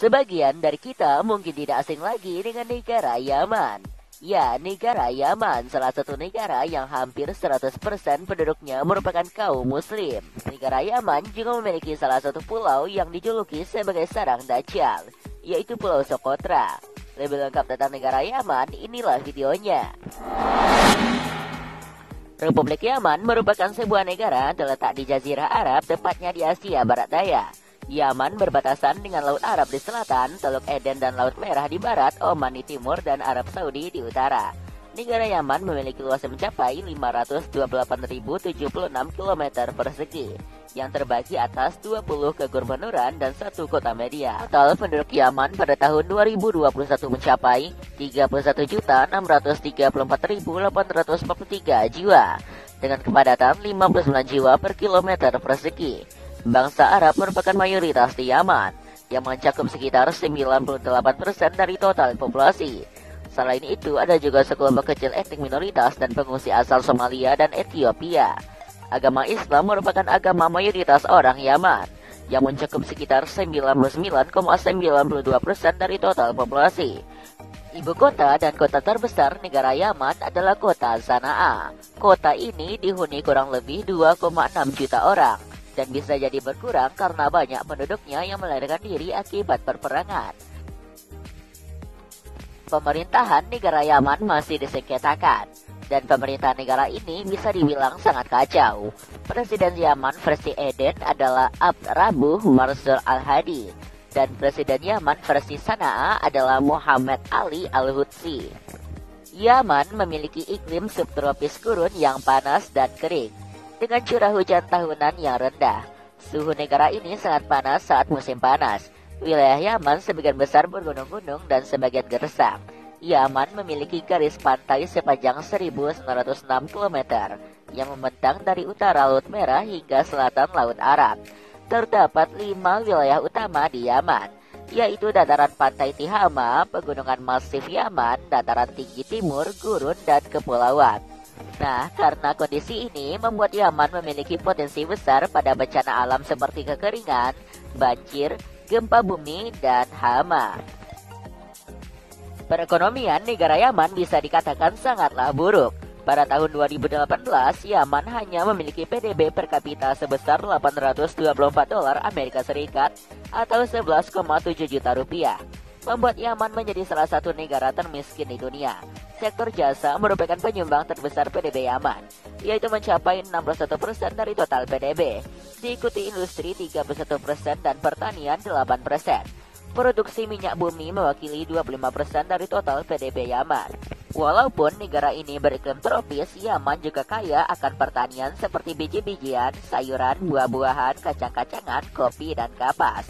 Sebagian dari kita mungkin tidak asing lagi dengan negara Yaman. Ya, negara Yaman salah satu negara yang hampir 100% penduduknya merupakan kaum muslim. Negara Yaman juga memiliki salah satu pulau yang dijuluki sebagai sarang Dajjal, yaitu Pulau Socotra. Lebih lengkap tentang negara Yaman, inilah videonya. Republik Yaman merupakan sebuah negara terletak di Jazirah Arab, tepatnya di Asia Barat Daya. Yaman berbatasan dengan Laut Arab di selatan, Teluk Eden dan Laut Merah di barat, Oman di timur, dan Arab Saudi di utara. Negara Yaman memiliki luas mencapai 528.076 km persegi, yang terbagi atas 20 kegubernuran dan 1 kota media. Total penduduk Yaman pada tahun 2021 mencapai 31.634.843 jiwa, dengan kepadatan 59 jiwa per kilometer persegi. Bangsa Arab merupakan mayoritas di Yaman, yang mencakup sekitar 98% dari total populasi. Selain itu, ada juga sekelompok kecil etnik minoritas dan pengungsi asal Somalia dan Ethiopia. Agama Islam merupakan agama mayoritas orang Yaman, yang mencakup sekitar 99,92% dari total populasi. Ibu kota dan kota terbesar negara Yaman adalah kota Sanaa. Kota ini dihuni kurang lebih 2,6 juta orang, dan bisa jadi berkurang karena banyak penduduknya yang melarikan diri akibat perperangan. Pemerintahan negara Yaman masih disengketakan, dan pemerintahan negara ini bisa dibilang sangat kacau. Presiden Yaman versi Eden adalah Abd Rabbuh Mansur Al-Hadi, dan Presiden Yaman versi Sanaa adalah Muhammad Ali Al-Hutsi. Yaman memiliki iklim subtropis gurun yang panas dan kering, dengan curah hujan tahunan yang rendah. Suhu negara ini sangat panas saat musim panas. Wilayah Yaman sebagian besar bergunung-gunung dan sebagian gersang. Yaman memiliki garis pantai sepanjang 1.906 km yang membentang dari utara Laut Merah hingga selatan Laut Arab. Terdapat 5 wilayah utama di Yaman, yaitu dataran pantai Tihama, pegunungan masif Yaman, dataran tinggi timur, gurun, dan kepulauan. Nah, karena kondisi ini membuat Yaman memiliki potensi besar pada bencana alam seperti kekeringan, banjir, gempa bumi, dan hama. Perekonomian negara Yaman bisa dikatakan sangatlah buruk. Pada tahun 2018, Yaman hanya memiliki PDB per kapita sebesar $824 Amerika Serikat atau 11,7 juta rupiah, membuat Yaman menjadi salah satu negara termiskin di dunia. Sektor jasa merupakan penyumbang terbesar PDB Yaman, yaitu mencapai 61% dari total PDB, diikuti industri 31% dan pertanian 8%. Produksi minyak bumi mewakili 25% dari total PDB Yaman. Walaupun negara ini beriklim tropis, Yaman juga kaya akan pertanian seperti biji-bijian, sayuran, buah-buahan, kacang-kacangan, kopi, dan kapas.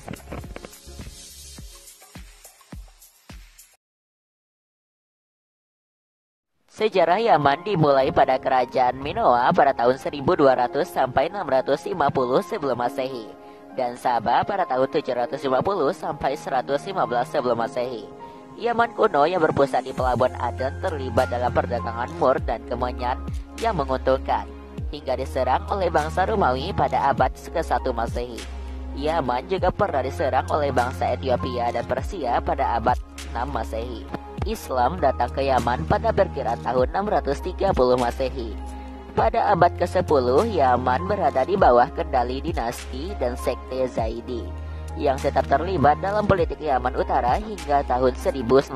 Sejarah Yaman dimulai pada kerajaan Minoa pada tahun 1200 sampai 650 sebelum Masehi, dan Sabah pada tahun 750 sampai 115 sebelum Masehi. Yaman kuno yang berpusat di pelabuhan Aden terlibat dalam perdagangan mur dan kemenyan yang menguntungkan, hingga diserang oleh bangsa Romawi pada abad ke-1 Masehi. Yaman juga pernah diserang oleh bangsa Ethiopia dan Persia pada abad 6 Masehi. Islam datang ke Yaman pada perkiraan tahun 630 Masehi. Pada abad ke-10, Yaman berada di bawah kendali dinasti dan sekte Zaidi, yang tetap terlibat dalam politik Yaman Utara hingga tahun 1962.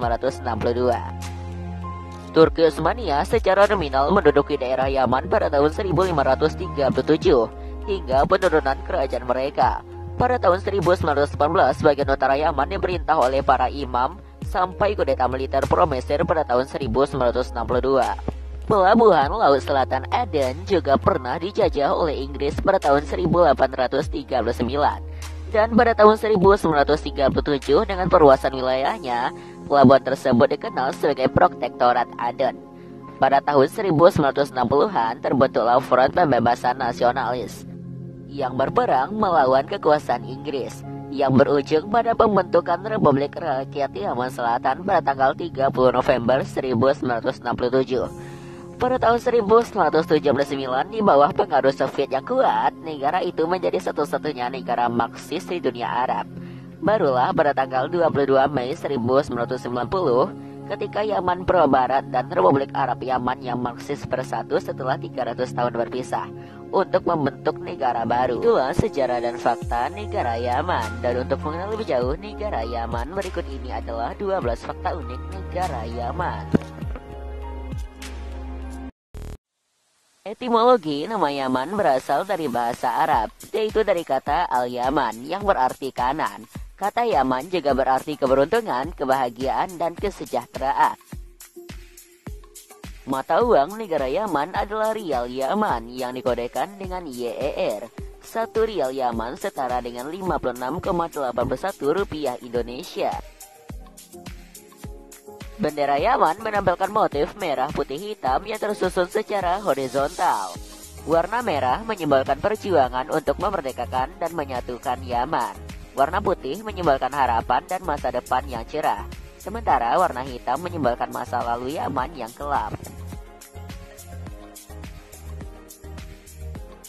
Turki Utsmaniyah secara nominal menduduki daerah Yaman pada tahun 1537 hingga penurunan kerajaan mereka. Pada tahun 1918, bagian utara Yaman diperintah oleh para imam sampai kudeta militer pro-Mesir pada tahun 1962. Pelabuhan Laut Selatan Aden juga pernah dijajah oleh Inggris pada tahun 1839. Dan pada tahun 1937 dengan perluasan wilayahnya, pelabuhan tersebut dikenal sebagai Protektorat Aden. Pada tahun 1960-an terbentuklah Front Pembebasan Nasionalis yang berperang melawan kekuasaan Inggris, yang berujung pada pembentukan Republik Rakyat Yaman Selatan pada tanggal 30 November 1967. Pada tahun 1979, di bawah pengaruh Soviet yang kuat, negara itu menjadi satu-satunya negara Marxis di dunia Arab. Barulah pada tanggal 22 Mei 1990, ketika Yaman Pro Barat dan Republik Arab Yaman yang Marxis bersatu setelah 300 tahun berpisah untuk membentuk negara baru. Itulah sejarah dan fakta negara Yaman. Dan untuk mengenal lebih jauh negara Yaman, berikut ini adalah 12 fakta unik negara Yaman. Etimologi nama Yaman berasal dari bahasa Arab, yaitu dari kata al-Yaman yang berarti kanan. Kata Yaman juga berarti keberuntungan, kebahagiaan, dan kesejahteraan. Mata uang negara Yaman adalah rial Yaman yang dikodekan dengan YER. 1 rial Yaman setara dengan 56,81 rupiah Indonesia. Bendera Yaman menampilkan motif merah putih hitam yang tersusun secara horizontal. Warna merah menyimbolkan perjuangan untuk memerdekakan dan menyatukan Yaman. Warna putih menyimbolkan harapan dan masa depan yang cerah. Sementara warna hitam menyimbolkan masa lalu Yaman yang kelam.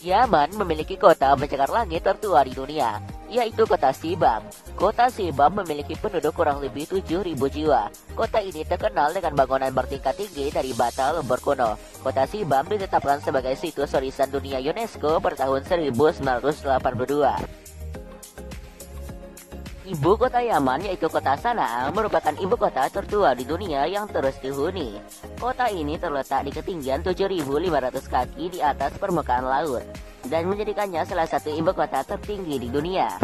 Yaman memiliki kota pencakar langit tertua di dunia, yaitu kota Shibam. Kota Shibam memiliki penduduk kurang lebih 7.000 jiwa. Kota ini terkenal dengan bangunan bertingkat tinggi dari bata lumpur kuno. Kota Shibam ditetapkan sebagai situs warisan dunia UNESCO pada tahun 1982. Ibu kota Yaman yaitu kota Sana'a merupakan ibu kota tertua di dunia yang terus dihuni. Kota ini terletak di ketinggian 7.500 kaki di atas permukaan laut dan menjadikannya salah satu ibu kota tertinggi di dunia.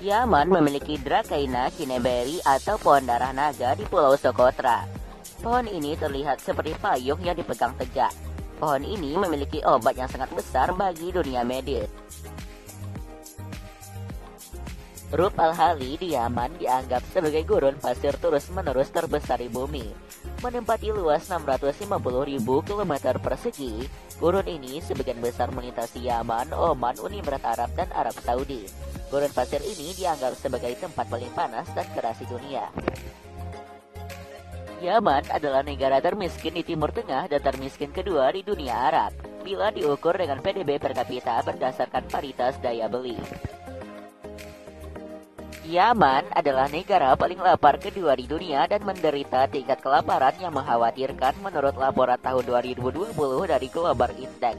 Yaman memiliki Dracaena kineberi atau pohon darah naga di Pulau Socotra. Pohon ini terlihat seperti payung yang dipegang tegak. Pohon ini memiliki obat yang sangat besar bagi dunia medis. Rub al-Khali di Yaman dianggap sebagai gurun pasir terus-menerus terbesar di bumi. Menempati luas 650.000 km persegi, gurun ini sebagian besar melintasi Yaman, Oman, Uni Emirat Arab, dan Arab Saudi. Gurun pasir ini dianggap sebagai tempat paling panas dan keras di dunia. Yaman adalah negara termiskin di Timur Tengah dan termiskin kedua di dunia Arab, bila diukur dengan PDB per kapita berdasarkan paritas daya beli. Yaman adalah negara paling lapar kedua di dunia dan menderita tingkat kelaparan yang mengkhawatirkan menurut laporan tahun 2020 dari Global Index.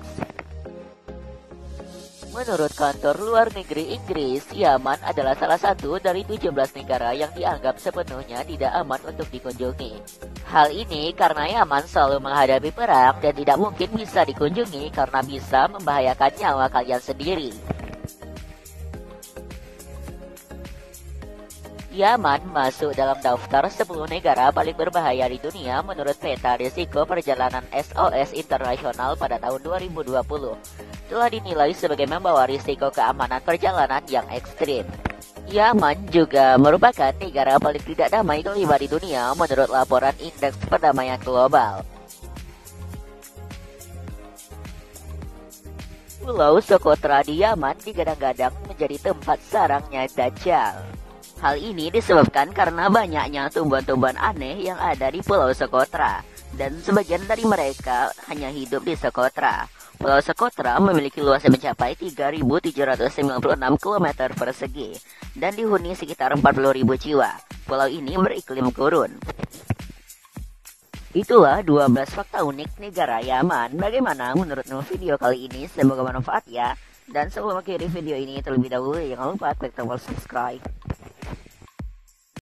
Menurut kantor luar negeri Inggris, Yaman adalah salah satu dari 17 negara yang dianggap sepenuhnya tidak aman untuk dikunjungi. Hal ini karena Yaman selalu menghadapi perang dan tidak mungkin bisa dikunjungi karena bisa membahayakan nyawa kalian sendiri. Yaman masuk dalam daftar 10 negara paling berbahaya di dunia menurut peta risiko perjalanan SOS Internasional pada tahun 2020. Telah dinilai sebagai membawa risiko keamanan perjalanan yang ekstrim. Yaman juga merupakan negara paling tidak damai kelima di dunia menurut laporan Indeks Perdamaian Global. Pulau Socotra di Yaman digadang-gadang menjadi tempat sarangnya Dajjal. Hal ini disebabkan karena banyaknya tumbuhan-tumbuhan aneh yang ada di Pulau Socotra, dan sebagian dari mereka hanya hidup di Socotra. Pulau Socotra memiliki luas yang mencapai 3.796 km persegi dan dihuni sekitar 40.000 jiwa. Pulau ini beriklim gurun. Itulah 12 fakta unik negara Yaman. Bagaimana menurutmu video kali ini? Semoga bermanfaat ya. Dan sebelum mengakhiri video ini terlebih dahulu, jangan lupa klik tombol subscribe.